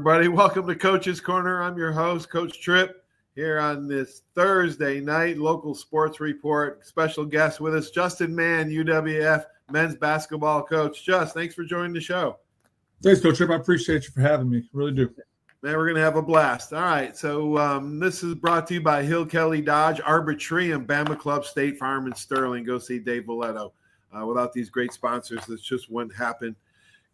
everybody. Welcome to Coach's Corner. I'm your host, Coach Tripp, here on this Thursday night local sports report. Special guest with us, Justin Mann, UWF men's basketball coach. Just, thanks for joining the show. Thanks, Coach Tripp. I appreciate you for having me. Really do. Man, we're going to have a blast. All right, so this is brought to you by Hill Kelly Dodge, Arbitree, and Bama Club, State Farm, and Sterling. Go see Dave Valetto. Without these great sponsors, this just wouldn't happen.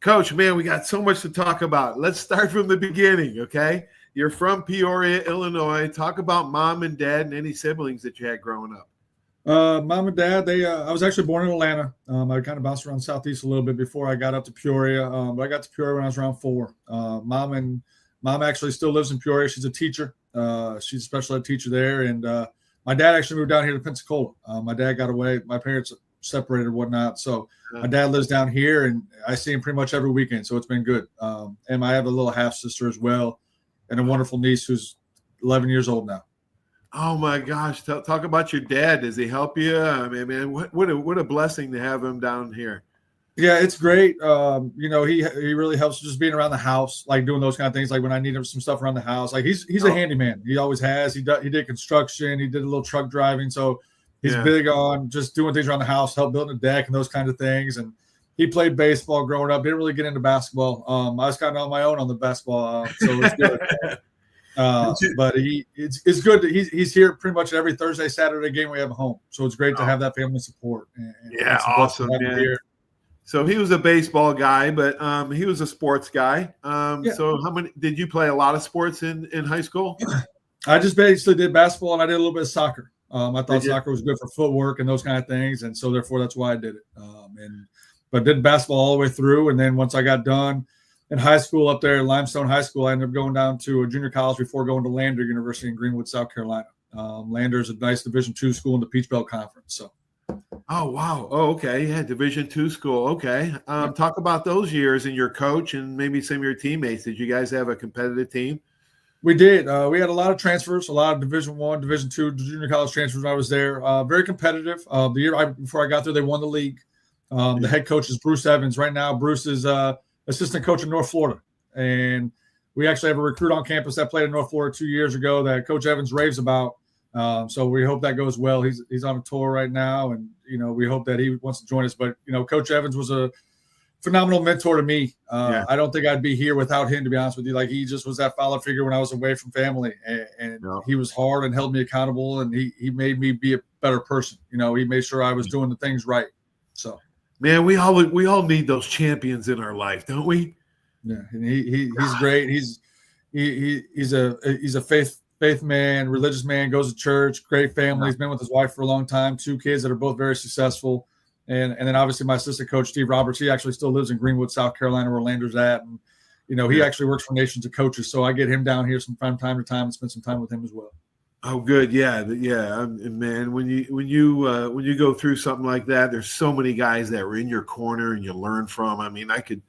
Coach, man, we got so much to talk about. Let's start from the beginning, okay? You're from Peoria, Illinois. Talk about mom and dad and any siblings that you had growing up. Mom and dad, I was actually born in Atlanta. I kind of bounced around Southeast a little bit before I got up to Peoria. But I got to Peoria when I was around 4. Mom actually still lives in Peoria. She's a teacher. She's a special ed teacher there. And my dad actually moved down here to Pensacola. My dad got away. My parents separated and whatnot. So my dad lives down here, and I see him pretty much every weekend. So it's been good. And I have a little half sister as well, and a wonderful niece who's 11 years old now. Oh my gosh! Talk about your dad. Does he help you? I mean, man, what a blessing to have him down here. Yeah, it's great. He really helps just being around the house, like doing those kind of things. Like when I need some stuff around the house, like he's a handyman. He always has. He did construction. He did a little truck driving. So he's big on just doing things around the house, help building a deck and those kind of things. And he played baseball growing up. Didn't really get into basketball. I was kind of on my own on the basketball, so it's good. But it's good that he's here pretty much every Thursday, Saturday game we have at home. So it's great to have that family support. And awesome, man. So he was a baseball guy, but he was a sports guy. So did you play a lot of sports in high school? I just basically did basketball, and I did a little bit of soccer. I thought soccer was good for footwork and those kind of things, and so therefore that's why I did it. But did basketball all the way through, and then once I got done in high school up there at Limestone High School, I ended up going down to a junior college before going to Lander University in Greenwood, South Carolina. Lander is a nice Division II school in the Peach Belt Conference. So. Oh, wow. Oh, okay. Yeah, Division II school. Okay. Talk about those years and your coach and maybe some of your teammates. Did you guys have a competitive team? We did. We had a lot of transfers, a lot of Division I, Division II, junior college transfers when I was there. Very competitive. The year before I got there, they won the league. The head coach is Bruce Evans. Right now, Bruce is assistant coach in North Florida. And we actually have a recruit on campus that played in North Florida 2 years ago that Coach Evans raves about. So we hope that goes well. He's on a tour right now, and we hope that he wants to join us. But Coach Evans was a phenomenal mentor to me. I don't think I'd be here without him, to be honest with you. Like, he just was that father figure when I was away from family, and he was hard and held me accountable, and he made me be a better person. He made sure I was doing the things right. So, man, we all need those champions in our life, don't we? Yeah, and he's great. He's a faith man, religious man, goes to church, great family. He's been with his wife for a long time, 2 kids that are both very successful. And then obviously my assistant coach, Steve Roberts, he actually still lives in Greenwood, South Carolina, where Lander's at. And, he actually works for Nations of Coaches. So I get him down here from time to time and spend some time with him as well. Oh, good. Yeah. Man, when you go through something like that, there's so many guys that were in your corner and you learn from. I mean, I could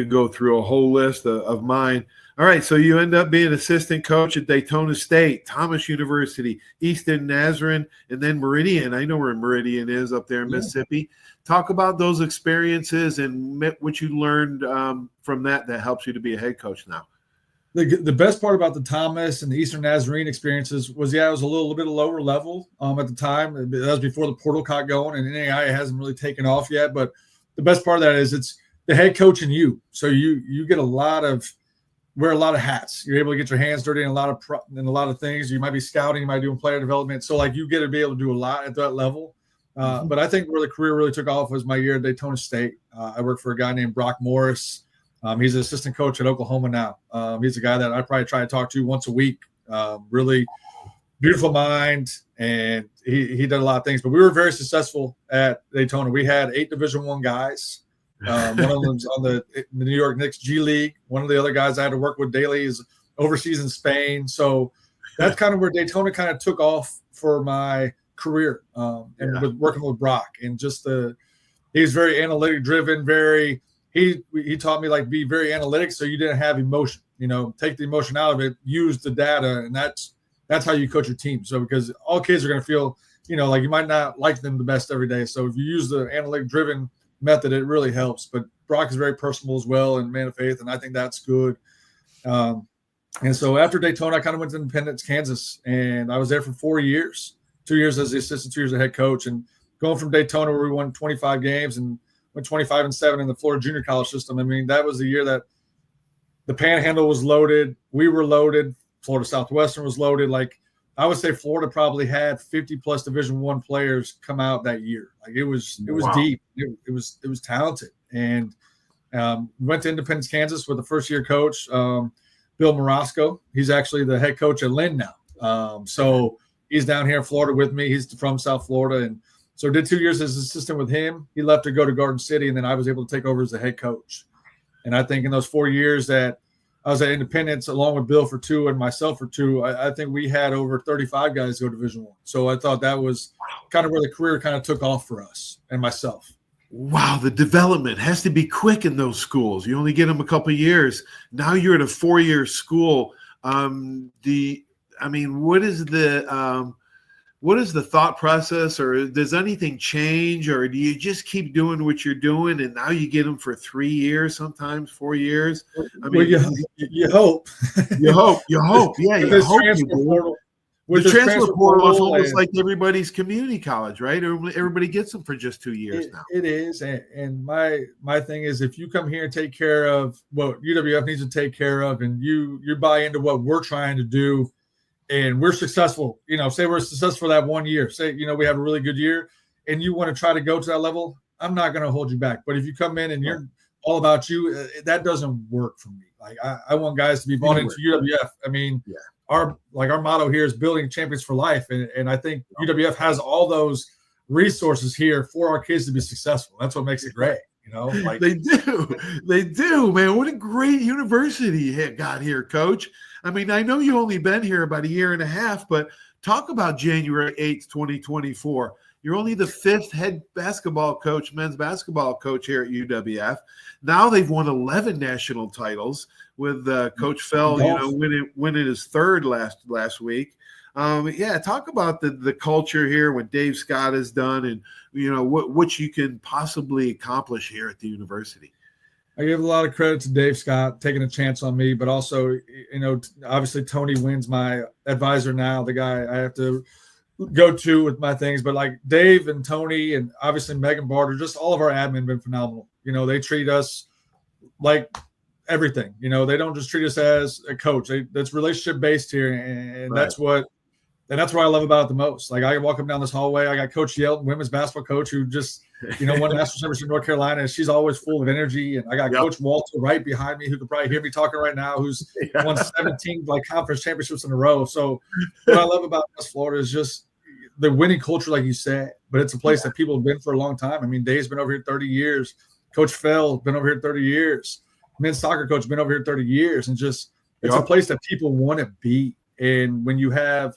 go through a whole list of mine. All right, so you end up being assistant coach at Daytona State, Thomas University, Easton Nazarene, and then Meridian. I know where Meridian is up there in Mississippi. Talk about those experiences and what you learned from that helps you to be a head coach now. The best part about the Thomas and the Eastern Nazarene experiences was, it was a little bit lower level at the time. That was before the portal got going, and NAIA hasn't really taken off yet. But the best part of that is it's the head coach and you. So you get wear a lot of hats. You're able to get your hands dirty in a lot of things. You might be scouting, you might be doing player development. So you get to be able to do a lot at that level. But I think where the career really took off was my year at Daytona State. I worked for a guy named Brock Morris. He's an assistant coach at Oklahoma now. He's a guy that I probably try to talk to once a week. Really beautiful mind, and he did a lot of things. But we were very successful at Daytona. We had 8 Division I guys. One of them's on the New York Knicks G League. One of the other guys I had to work with daily is overseas in Spain. So that's kind of where Daytona kind of took off for my career, and with working with Brock, and just he's very analytic driven. He taught me be very analytic, so you didn't have emotion. Take the emotion out of it, use the data, and that's how you coach your team. So because all kids are going to feel, you might not like them the best every day. So if you use the analytic driven method, it really helps. But Brock is very personal as well and man of faith, and I think that's good. And so after Daytona, I kind of went to Independence, Kansas, and I was there for 4 years, 2 years as the assistant, 2 years as head coach. And going from Daytona, where we won 25 games and went 25-7 in the Florida junior college system. I mean, that was the year that the Panhandle was loaded. We were loaded. Florida Southwestern was loaded. Like, I would say Florida probably had 50 plus Division I players come out that year. Like, it was deep. It was talented. And went to Independence, Kansas with the first year coach, Bill Morosco. He's actually the head coach at Lynn now. So he's down here in Florida with me. He's from South Florida. And so did 2 years as assistant with him. He left to go to Garden City, and then I was able to take over as the head coach. And I think in those 4 years that I was at Independence, along with Bill for 2 and myself for 2, I think we had over 35 guys go Division I. So I thought that was kind of where the career kind of took off for us and myself. Wow, the development has to be quick in those schools. You only get them a couple of years. Now you're at a 4-year school. What is the thought process, or does anything change, or do you just keep doing what you're doing and now you get them for 3 years, sometimes 4 years? I mean, well, you hope. You hope. Yeah, you hope you do. The transfer portal is almost like everybody's community college, right? Everybody gets them for just 2 years now. It is. And my thing is, if you come here and take care of what UWF needs to take care of, and you buy into what we're trying to do, and we're successful, say we're successful that 1 year, say, we have a really good year, and you want to try to go to that level, I'm not going to hold you back. But if you come in and you're all about you, that doesn't work for me. Like, I want guys to be bought into UWF. I mean, our motto here is building champions for life. And I think UWF has all those resources here for our kids to be successful. That's what makes it great. They do, man. What a great university you got here, Coach. I mean, I know you only been here about a year and a half, but talk about January 8th, 2024. You're only the 5th head basketball coach, men's basketball coach here at UWF. Now they've won 11 national titles with Coach Fell, winning his 3rd last week. Talk about the culture here, what Dave Scott has done, and what you can possibly accomplish here at the university. I give a lot of credit to Dave Scott taking a chance on me, but also, obviously Tony Wynn's my advisor now, the guy I have to go to with my things. But like Dave and Tony and obviously Megan Barter, just all of our admin have been phenomenal. They treat us like everything. They don't just treat us as a coach. That's relationship based here, and that's what I love about it the most. Like, I walk up down this hallway, I got Coach Yelton, women's basketball coach, who just won national championship in North Carolina. She's always full of energy, and I got Coach Walter right behind me, who could probably hear me talking right now, who's won 17 conference championships in a row. So what I love about West Florida is just the winning culture, like you said. But it's a place that people have been for a long time. I mean, Dave's been over here 30 years. Coach Fell been over here 30 years. Men's soccer coach been over here 30 years, and just it's a place that people want to be. And when you have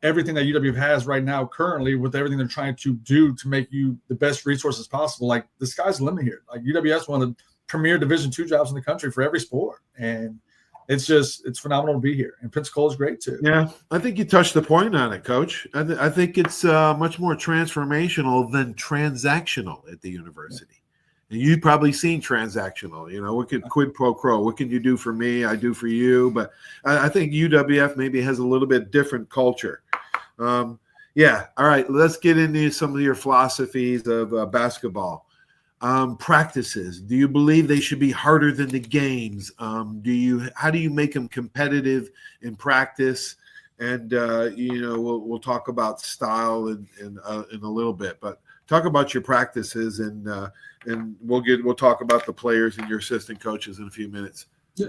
everything that UWF has right now currently, with everything they're trying to do to make you the best resources possible, like, the sky's the limit here. Like, UWF is one of the premier Division II jobs in the country for every sport, and it's phenomenal to be here. And Pensacola is great too. Yeah, I think you touched the point on it, Coach. I think it's much more transformational than transactional at the university. And you've probably seen transactional, what could quid pro quo, what can you do for me, I do for you. But I think UWF maybe has a little bit different culture. All right, let's get into some of your philosophies of basketball. Practices, do you believe they should be harder than the games? How do you make them competitive in practice? And we'll talk about style in a little bit, but talk about your practices, and we'll talk about the players and your assistant coaches in a few minutes. Yeah.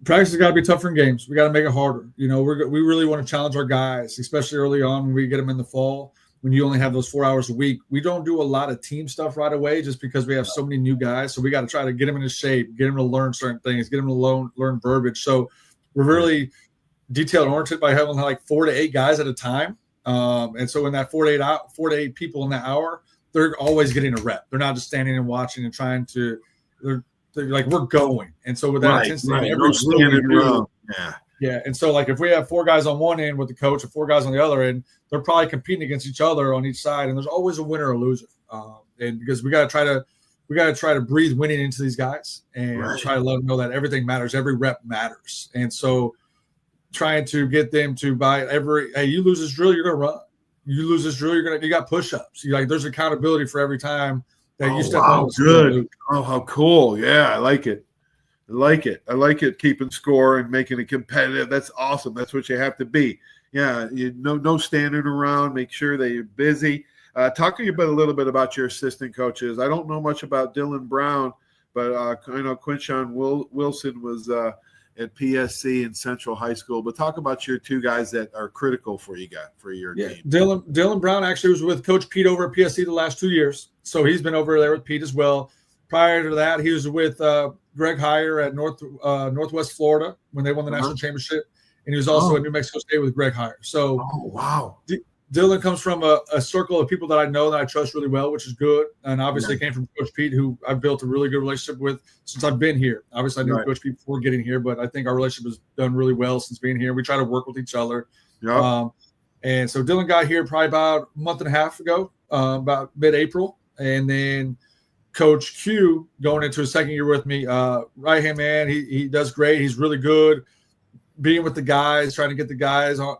Practice has got to be tougher in games. We got to make it harder. We really want to challenge our guys, especially early on when we get them in the fall, when you only have those 4 hours a week. We don't do a lot of team stuff right away just because we have so many new guys. So we got to try to get them into shape, get them to learn certain things, get them to learn verbiage. So we're really detail oriented by having 4 to 8 guys at a time. And so in that 4 to 8 people in the hour, they're always getting a rep. They're not just standing and watching and trying to. They're like, we're going. And so with that intensity, every and so if we have 4 guys on one end with the coach and 4 guys on the other end, they're probably competing against each other on each side, and there's always a winner or loser. And because we got to try to we got to try to breathe winning into these guys and Right. try to let them know that everything matters. Every rep matters. And so trying to get them to buy hey, you lose this drill, you're going to run. You lose this drill, you got push-ups. There's accountability for every time that you step on. Good. Oh, how cool. Yeah, I like it. I like it keeping score and making it competitive. That's awesome. That's what you have to be. Yeah, no standing around. Make sure that you're busy. Talk to you a little bit about your assistant coaches. I don't know much about Dylan Brown, but I know Quinshawn Wilson was at PSC in Central High School. But talk about your two guys that are critical for your team. Dylan Brown actually was with Coach Pete over at PSC the last 2 years, so he's been over there with Pete as well. Prior to that, he was with Greg Heyer at Northwest Florida when they won the national championship, and he was also at New Mexico State with Greg Heyer. So, Dylan comes from a circle of people that I know that I trust really well, which is good, and obviously came from Coach Pete, who I've built a really good relationship with since I've been here. Obviously, I knew Coach Pete before getting here, but I think our relationship has done really well since being here. We try to work with each other. Yep. And so Dylan got here probably about a month and a half ago, about mid-April, and then Coach Q going into his second year with me, right-hand man, he does great. He's really good being with the guys, trying to get the guys on,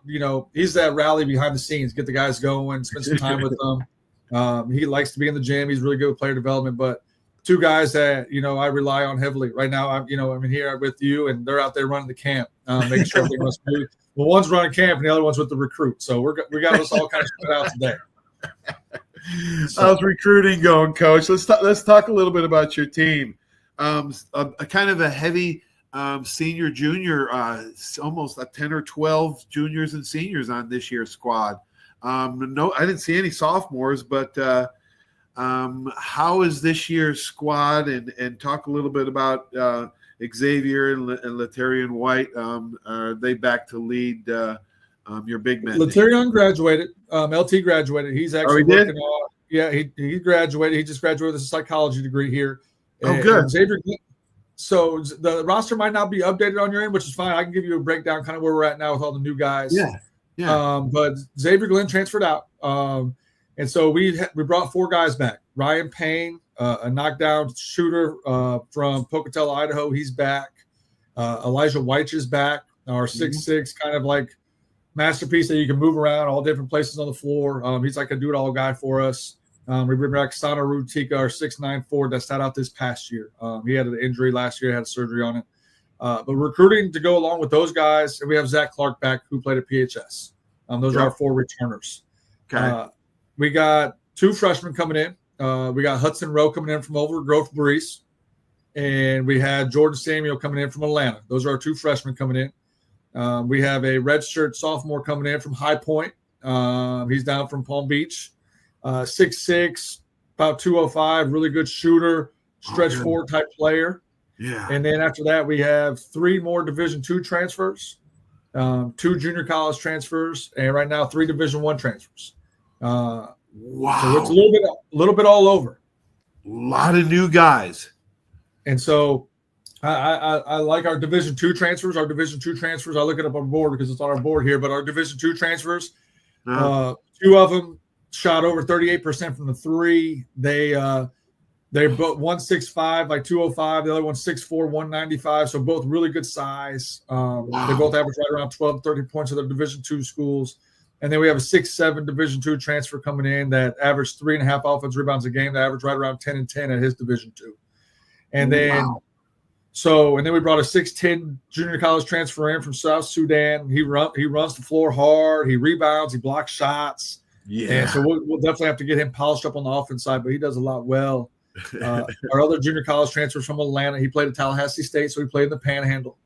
he's that rally behind the scenes, get the guys going, spend some time with them. He likes to be in the gym. He's really good with player development, but two guys that, I rely on heavily right now. I'm here with you and they're out there running the camp, making sure everything runs smooth. Well, one's running camp and the other one's with the recruit. So we got us all kind of split out today. How's recruiting going, Coach? Let's talk a little bit about your team. A kind of a heavy senior, junior, almost 10 or 12 juniors and seniors on this year's squad. No, I didn't see any sophomores, but how is this year's squad? And talk a little bit about Xavier and Latarian White. Are they back to lead your big men? Latarian graduated. LT graduated. He's actually working on. Yeah, he graduated. He just graduated with a psychology degree here. Good. And Xavier. So the roster might not be updated on your end, which is fine. I can give you a breakdown, kind of where we're at now with all the new guys. Yeah. But Xavier Glenn transferred out, and so we brought 4 guys back. Ryan Payne, a knockdown shooter from Pocatello, Idaho. He's back. Elijah Weich is back. Our 6'6", kind of like masterpiece that you can move around all different places on the floor. He's like a do-it-all guy for us. We bring back Sana Rutika, our 6'9" forward that sat out this past year. He had an injury last year, had surgery on it. But recruiting to go along with those guys, and we have Zach Clark back, who played at PHS. Those are our 4 returners. Okay. We got 2 freshmen coming in. We got Hudson Rowe coming in from Overgrowth Breeze, and we had Jordan Samuel coming in from Atlanta. Those are our 2 freshmen coming in. We have a redshirt sophomore coming in from High Point. He's down from Palm Beach. 6'6", about 205, really good shooter, stretch forward type player. Yeah. And then after that, we have 3 more Division II transfers, 2 junior college transfers, and right now 3 Division I transfers. Wow. So it's a little bit all over. A lot of new guys. And so I like our Division II transfers. Our Division II transfers, I look it up on board because it's on our board here, but our Division II transfers, 2 of them shot over 38% from the 3. They're both 165 by 205. The other one's 6'4", 195. So both really good size. They both average right around 12, 13 points of their Division II schools. And then we have a 6'7" Division II transfer coming in that averaged 3.5 offensive rebounds a game. That averaged right around 10 and 10 at his Division II. And then we brought a 6'10" junior college transfer in from South Sudan. He runs the floor hard. He rebounds. He blocks shots. Yeah. And so we'll definitely have to get him polished up on the offense side, but he does a lot well. Our other junior college transfer from Atlanta, he played at Tallahassee State, so he played in the Panhandle.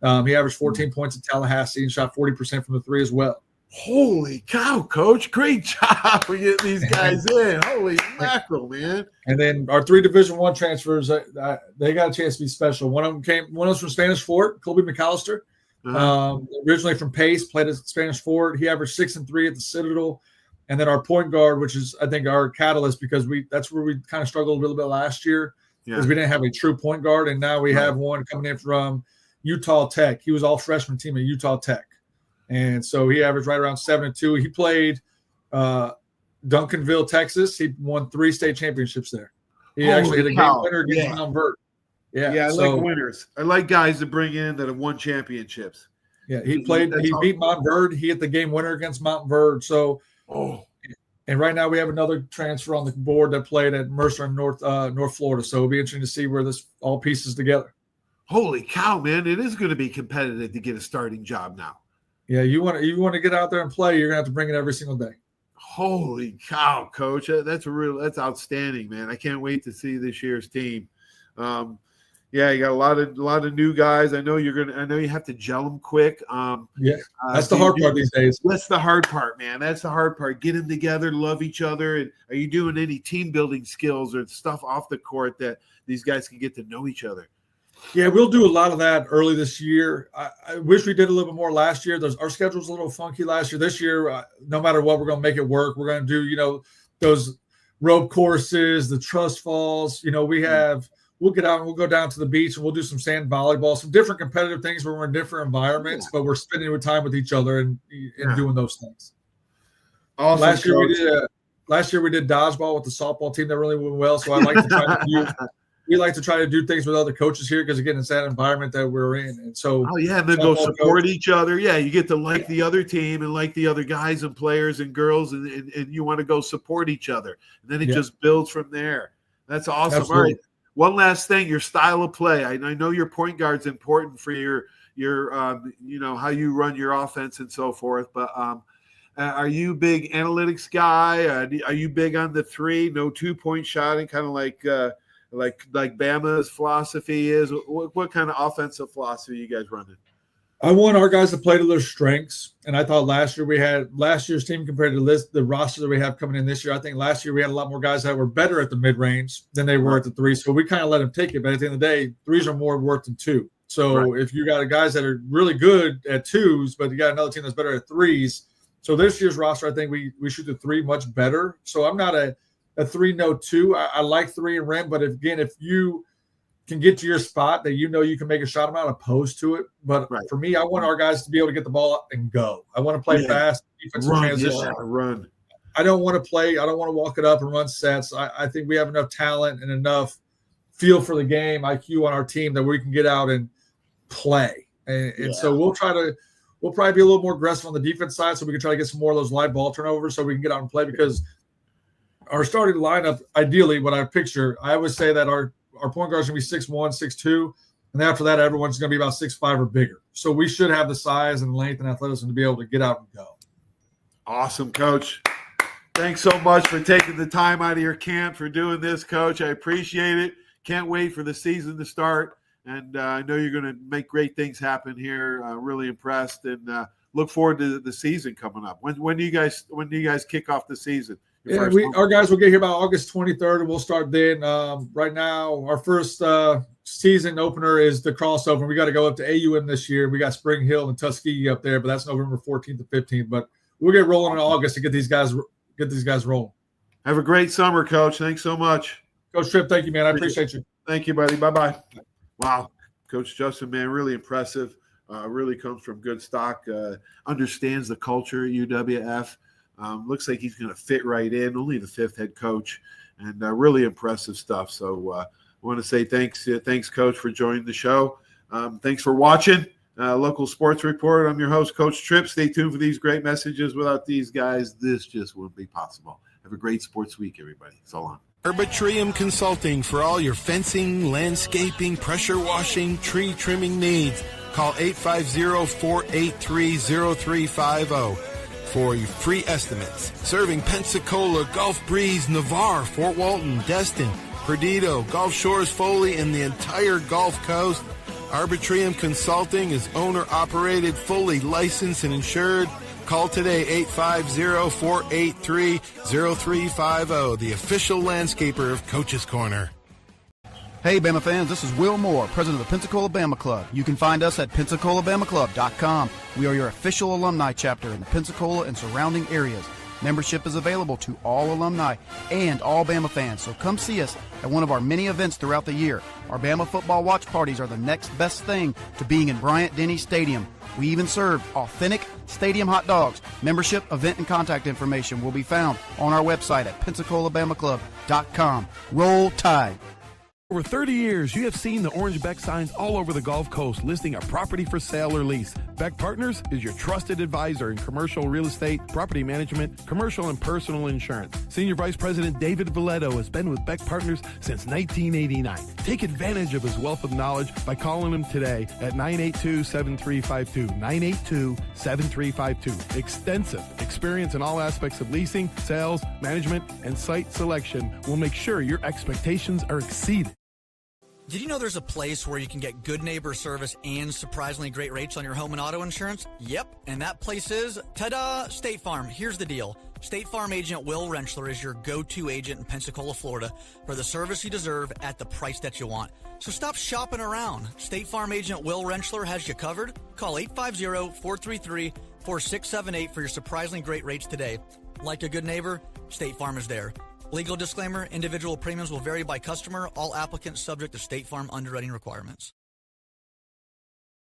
He averaged 14 points at Tallahassee and shot 40% from the 3 as well. Holy cow, Coach. Great job for getting these guys in. Holy mackerel, man. And then our 3 Division I transfers, they got a chance to be special. One of them was from Spanish Fort, Colby McAllister. Originally from Pace, played at Spanish Fort. He averaged 6 and 3 at the Citadel. And then our point guard, which is, I think, our catalyst, because that's where we kind of struggled a little bit last year, because we didn't have a true point guard. And now we have one coming in from Utah Tech. He was all freshman team at Utah Tech. And so he averaged right around 7 and 2. He played Duncanville, Texas. He won 3 state championships there. He actually hit a game cow. winner against Mount Verde. Yeah, I like winners. I like guys that bring in that have won championships. Yeah, he beat Mount Verde. He hit the game winner against Mount Verde. So, and right now we have another transfer on the board that played at Mercer in North Florida. So it'll be interesting to see where this all pieces together. Holy cow, man! It is going to be competitive to get a starting job now. Yeah, you want to get out there and play. You're going to have to bring it every single day. Holy cow, Coach! That's outstanding, man. I can't wait to see this year's team. Yeah, you got a lot of new guys. I know you have to gel them quick. That's the hard part these days. That's the hard part, man. That's the hard part. Get them together, love each other. And are you doing any team building skills or stuff off the court that these guys can get to know each other? Yeah, we'll do a lot of that early this year. I wish we did a little bit more last year. Our schedule was a little funky last year. This year, no matter what, we're going to make it work. We're going to do, those rope courses, the trust falls. We'll get out and we'll go down to the beach and we'll do some sand volleyball, some different competitive things where we're in different environments, but we're spending time with each other and doing those things. Awesome. Last year we did dodgeball with the softball team that really went well. So I like to try to we like to try to do things with other coaches here because again, it's that environment that we're in. And so and then go support each other. Yeah, you get to like the other team and like the other guys and players and girls, and you want to go support each other. And then it just builds from there. That's awesome. Absolutely. All right. One last thing, your style of play. I know your point guard's important for your how you run your offense and so forth. But are you a big analytics guy? Are you big on the three, no 2-point shot, and kind of like Bama's philosophy is? What kind of offensive philosophy are you guys running? I want our guys to play to their strengths. And I thought last year's team compared to the roster that we have coming in this year. I think last year we had a lot more guys that were better at the mid-range than they were at the three. So we kind of let them take it. But at the end of the day, threes are more work than two. So if you got guys that are really good at twos, but you got another team that's better at threes. So this year's roster, I think we shoot the three much better. So I'm not a 3-no-2. I like three and rim. But if you can get to your spot that you can make a shot, I'm not opposed to it. But for me, I want our guys to be able to get the ball up and go. I want to play fast, defensive transition. Run. I don't want to walk it up and run sets. I think we have enough talent and enough feel for the game, IQ on our team that we can get out and play. And so we'll probably be a little more aggressive on the defense side so we can try to get some more of those live ball turnovers so we can get out and play because our starting lineup, ideally, what I picture, I would say that our point guard is going to be 6'1", 6'2", and after that, everyone's going to be about 6'5" or bigger. So we should have the size and length and athleticism to be able to get out and go. Awesome, Coach. Thanks so much for taking the time out of your camp for doing this, Coach. I appreciate it. Can't wait for the season to start, and I know you're going to make great things happen here. Really impressed, and look forward to the season coming up. When do you guys kick off the season? Our guys will get here about August 23rd, and we'll start then. Right now, our first season opener is the crossover. We got to go up to AUM this year. We got Spring Hill and Tuskegee up there, but that's November 14th to 15th. But we'll get rolling in August to get these guys rolling. Have a great summer, Coach. Thanks so much. Coach Tripp, thank you, man. I appreciate you. Thank you, buddy. Bye-bye. Wow. Coach Justin, man, really impressive. Really comes from good stock. Understands the culture at UWF. Looks like he's going to fit right in. Only the 5th head coach, and really impressive stuff. So I want to say thanks, Coach, for joining the show. Thanks for watching Local Sports Report. I'm your host, Coach Tripp. Stay tuned for these great messages. Without these guys, this just wouldn't be possible. Have a great sports week, everybody. So long. Arbitrium Consulting for all your fencing, landscaping, pressure washing, tree trimming needs. Call 850-483-0350 for your free estimates. Serving Pensacola, Gulf Breeze, Navarre, Fort Walton, Destin, Perdido, Gulf Shores, Foley, and the entire Gulf Coast. Arbitrium Consulting is owner-operated, fully licensed and insured. Call today, 850-483-0350, the official landscaper of Coach's Corner. Hey, Bama fans, this is Will Moore, president of the Pensacola Bama Club. You can find us at PensacolaBamaClub.com. We are your official alumni chapter in the Pensacola and surrounding areas. Membership is available to all alumni and all Bama fans, so come see us at one of our many events throughout the year. Our Bama football watch parties are the next best thing to being in Bryant-Denny Stadium. We even serve authentic stadium hot dogs. Membership, event, and contact information will be found on our website at PensacolaBamaClub.com. Roll Tide. Over 30 years, you have seen the orange Beck signs all over the Gulf Coast listing a property for sale or lease. Beck Partners is your trusted advisor in commercial real estate, property management, commercial and personal insurance. Senior Vice President David Valletto has been with Beck Partners since 1989. Take advantage of his wealth of knowledge by calling him today at 982-7352. 982-7352. Extensive experience in all aspects of leasing, sales, management, and site selection will make sure your expectations are exceeded. Did you know there's a place where you can get good neighbor service and surprisingly great rates on your home and auto insurance? Yep, and that place is, ta-da, State Farm. Here's the deal. State Farm agent Will Rentschler is your go-to agent in Pensacola, Florida for the service you deserve at the price that you want. So stop shopping around. State Farm agent Will Rentschler has you covered. Call 850-433-4678 for your surprisingly great rates today. Like a good neighbor, State Farm is there. Legal disclaimer, individual premiums will vary by customer. All applicants subject to State Farm underwriting requirements.